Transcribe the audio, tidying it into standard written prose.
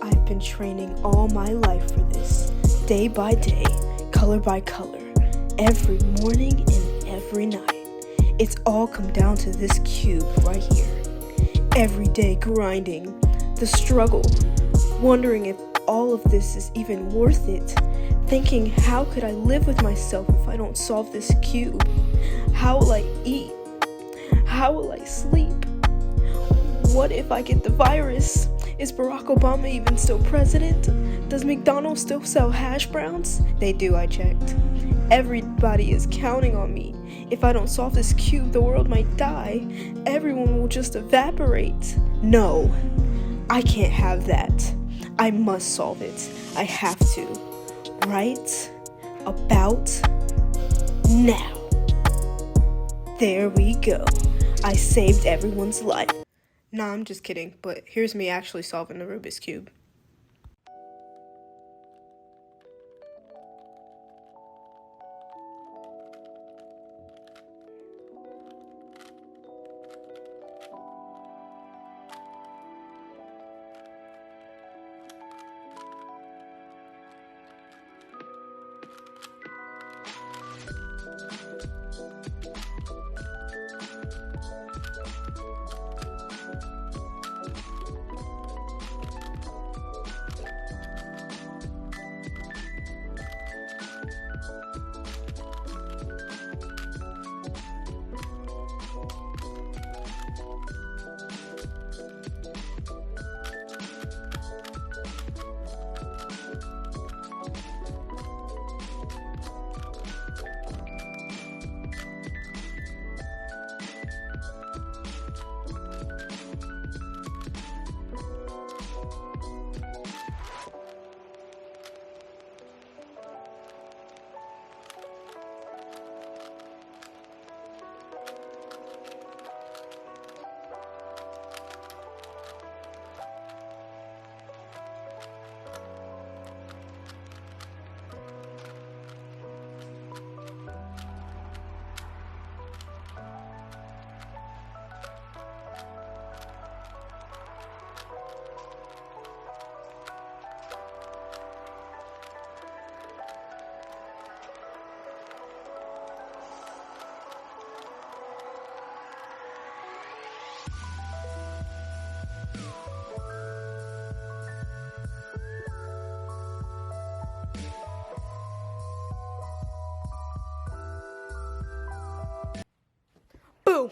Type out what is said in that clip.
I've been training all my life for this, day by day, color by color, every morning and every night. It's all come down to this cube right here. Every day grinding, the struggle, wondering if all of this is even worth it, thinking how could I live with myself if I don't solve this cube? How will I eat? How will I sleep? What if I get the virus? Is Barack Obama even still president? Does McDonald's still sell hash browns? They do, I checked. Everybody is counting on me. If I don't solve this cube, the world might die. Everyone will just evaporate. No, I can't have that. I must solve it. I have to. Right about now. There we go. I saved everyone's life. Nah, I'm just kidding, but here's me actually solving the Rubik's Cube.